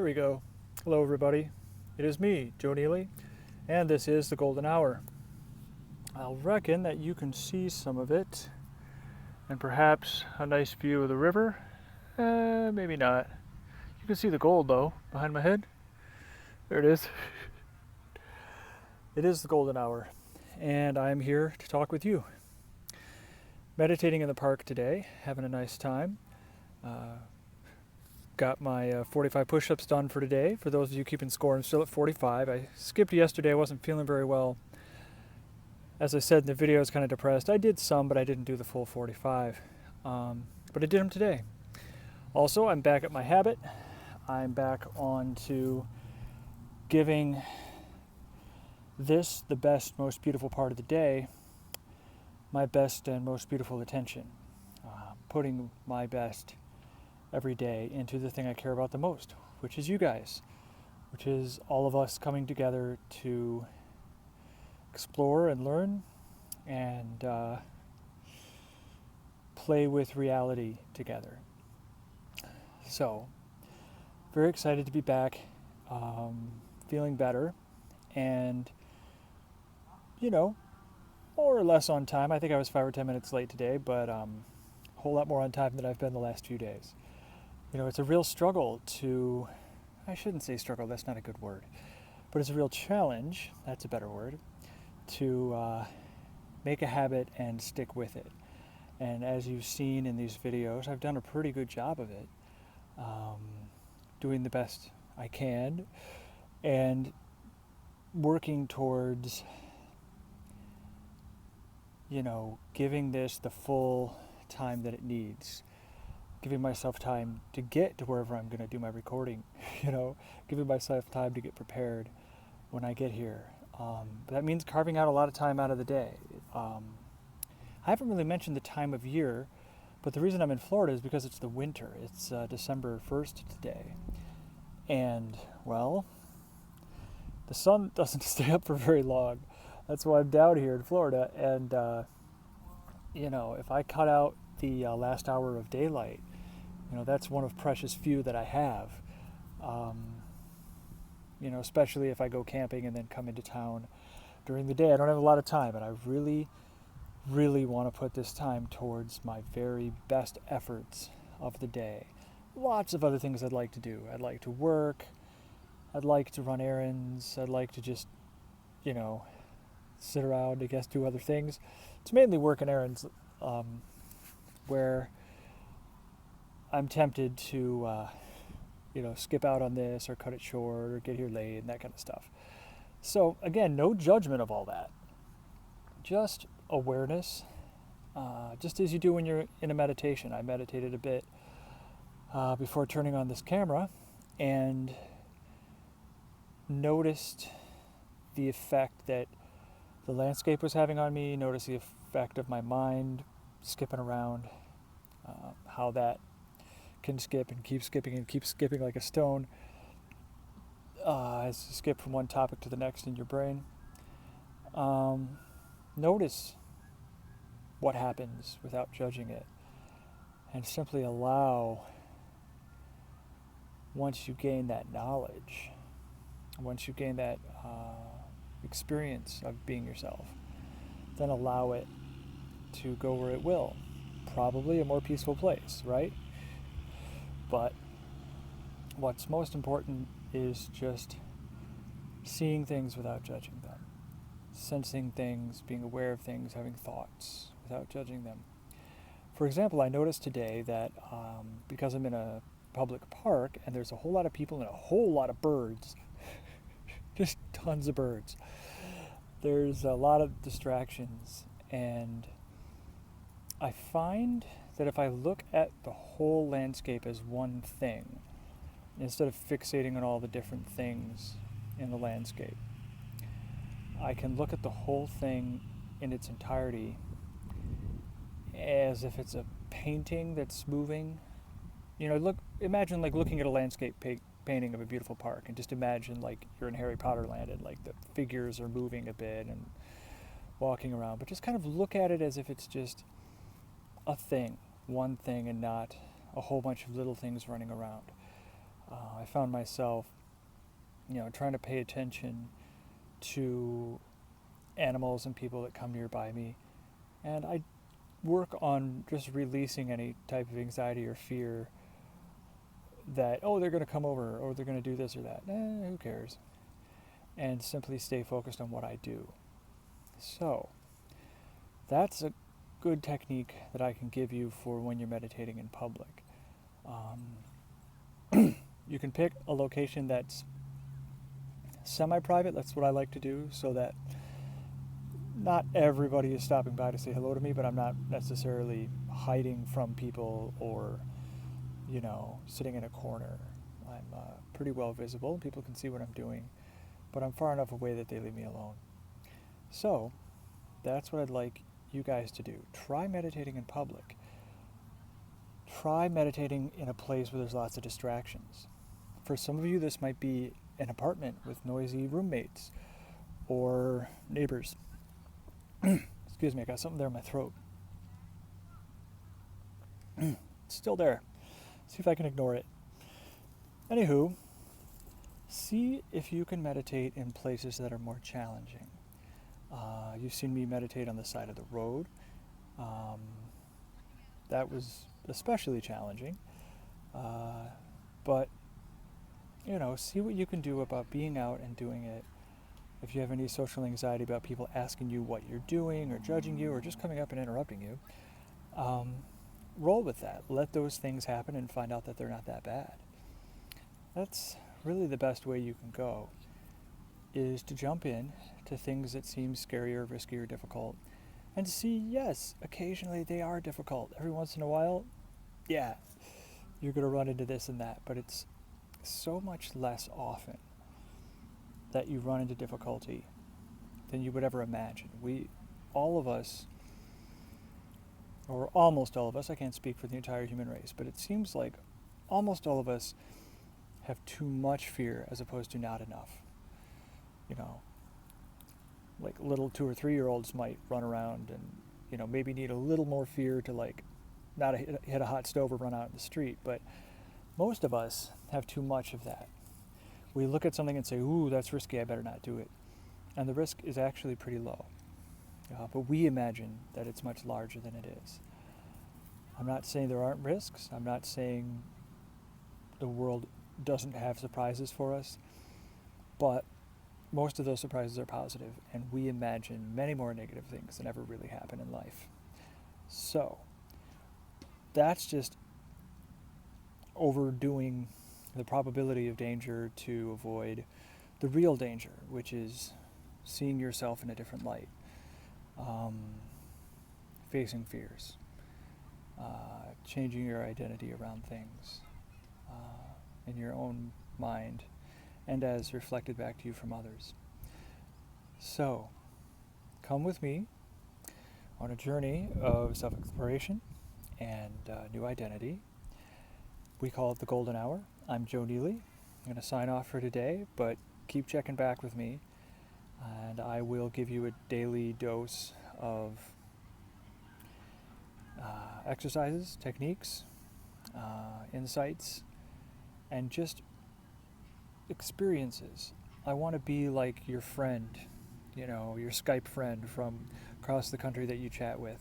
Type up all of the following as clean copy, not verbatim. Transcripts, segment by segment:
There we go. Hello, everybody. It is me, Joe Neely, and this is the Golden Hour. I'll reckon that you can see some of it, and perhaps a nice view of the river. Maybe not. You can see the gold, though, behind my head. There it is. It is the Golden Hour, and I'm here to talk with you. Meditating in the park today, having a nice time. Got my 45 push-ups done for today. For those of you keeping score, I'm still at 45. I skipped yesterday. I wasn't feeling very well. As I said in the video, I was kind of depressed. I did some, but I didn't do the full 45. But I did them today. Also, I'm back at my habit. I'm back on to giving this, the best, most beautiful part of the day, my best and most beautiful attention. Putting my best every day into the thing I care about the most, which is you guys, which is all of us coming together to explore and learn and play with reality together. So, very excited to be back, feeling better, and, more or less on time. I think I was 5 or 10 minutes late today, but a whole lot more on time than I've been the last few days. It's a real struggle to, I shouldn't say struggle, that's not a good word, but it's a real challenge, that's a better word, to make a habit and stick with it. And as you've seen in these videos, I've done a pretty good job of it, doing the best I can, and working towards, giving this the full time that it needs. Giving myself time to get to wherever I'm going to do my recording, giving myself time to get prepared when I get here. But that means carving out a lot of time out of the day. I haven't really mentioned the time of year, but the reason I'm in Florida is because it's the winter. It's December 1st today. And, well, the sun doesn't stay up for very long. That's why I'm down here in Florida. And, if I cut out the last hour of daylight, that's one of precious few that I have. Especially if I go camping and then come into town during the day. I don't have a lot of time, and I really, really want to put this time towards my very best efforts of the day. Lots of other things I'd like to do. I'd like to work. I'd like to run errands. I'd like to just, sit around, I guess, do other things. It's mainly work and errands, where I'm tempted to, skip out on this or cut it short or get here late and that kind of stuff. So again, no judgment of all that. Just awareness, just as you do when you're in a meditation. I meditated a bit before turning on this camera and noticed the effect that the landscape was having on me, noticed the effect of my mind skipping around, how that can skip and keep skipping like a stone as you skip from one topic to the next in your brain. Notice what happens without judging it, and simply allow, once you gain that knowledge, once you gain that experience of being yourself, then allow it to go where it will. Probably a more peaceful place, right? But what's most important is just seeing things without judging them, sensing things, being aware of things, having thoughts without judging them. For example, I noticed today that because I'm in a public park and there's a whole lot of people and a whole lot of birds, just tons of birds, there's a lot of distractions, and I find that if I look at the whole landscape as one thing, instead of fixating on all the different things in the landscape, I can look at the whole thing in its entirety as if it's a painting that's moving. Imagine like looking at a landscape painting of a beautiful park, and just imagine like you're in Harry Potter land and like the figures are moving a bit and walking around, but just kind of look at it as if it's just a thing, one thing, and not a whole bunch of little things running around. I found myself, trying to pay attention to animals and people that come nearby me, and I work on just releasing any type of anxiety or fear that, oh, they're going to come over or they're going to do this or that. Who cares? And simply stay focused on what I do. So, that's a good technique that I can give you for when you're meditating in public. You can pick a location that's semi-private. That's what I like to do, so that not everybody is stopping by to say hello to me, but I'm not necessarily hiding from people or, sitting in a corner. I'm pretty well visible. People can see what I'm doing, but I'm far enough away that they leave me alone. So, that's what I'd like you guys to do. Try meditating in public. Try meditating in a place where there's lots of distractions. For some of you, this might be an apartment with noisy roommates or neighbors. Excuse me, I got something there in my throat. It's still there. See if I can ignore it. Anywho, see if you can meditate in places that are more challenging. You've seen me meditate on the side of the road. That was especially challenging. But, see what you can do about being out and doing it. If you have any social anxiety about people asking you what you're doing or judging you or just coming up and interrupting you, roll with that. Let those things happen and find out that they're not that bad. That's really the best way you can go, is to jump in to things that seem scary or risky or difficult and to see, yes, occasionally they are difficult. Every once in a while, yeah, you're going to run into this and that, but it's so much less often that you run into difficulty than you would ever imagine. All of us, or almost all of us, I can't speak for the entire human race, but it seems like almost all of us have too much fear as opposed to not enough. Like little 2 or 3-year-olds might run around and, maybe need a little more fear to not hit a hot stove or run out in the street, but most of us have too much of that. We look at something and say, ooh, that's risky, I better not do it. And the risk is actually pretty low. But we imagine that it's much larger than it is. I'm not saying there aren't risks. I'm not saying the world doesn't have surprises for us. But most of those surprises are positive, and we imagine many more negative things than ever really happen in life. So, that's just overdoing the probability of danger to avoid the real danger, which is seeing yourself in a different light, facing fears, changing your identity around things in your own mind and as reflected back to you from others. So, come with me on a journey of self-exploration and new identity. We call it the Golden Hour. I'm Joe Neely. I'm going to sign off for today, but keep checking back with me, and I will give you a daily dose of exercises, techniques, insights, and just experiences. I want to be like your friend, your Skype friend from across the country that you chat with,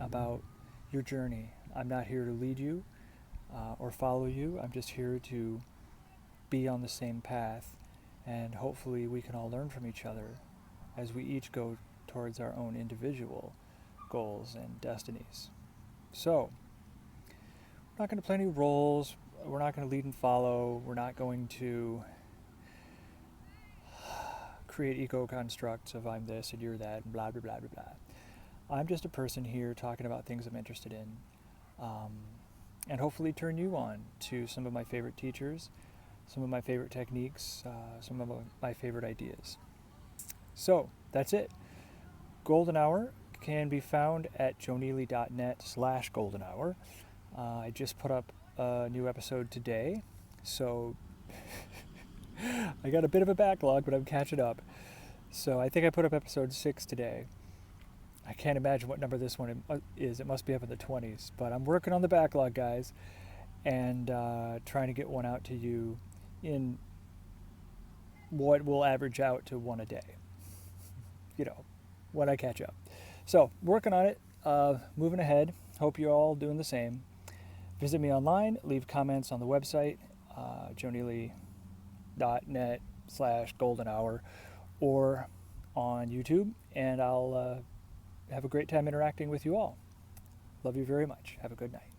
about your journey. I'm not here to lead you or follow you. I'm just here to be on the same path, and hopefully we can all learn from each other as we each go towards our own individual goals and destinies. So, we're not going to play any roles. We're not going to lead and follow. We're not going to create eco constructs of I'm this and you're that and blah, blah, blah, blah, blah. I'm just a person here talking about things I'm interested in, and hopefully turn you on to some of my favorite teachers, some of my favorite techniques, some of my favorite ideas. So, that's it. Golden Hour can be found at joeneely.net/golden hour. I just put up a new episode today, so I got a bit of a backlog, but I'm catching up. So I think I put up episode 6 today. I can't imagine what number this one is. It must be up in the 20s, but I'm working on the backlog, guys. and trying to get one out to you in what will average out to one a day, when I catch up. So, working on it, moving ahead. Hope you're all doing the same. Visit me online, leave comments on the website, joneely.net/golden hour, or on YouTube, and I'll have a great time interacting with you all. Love you very much. Have a good night.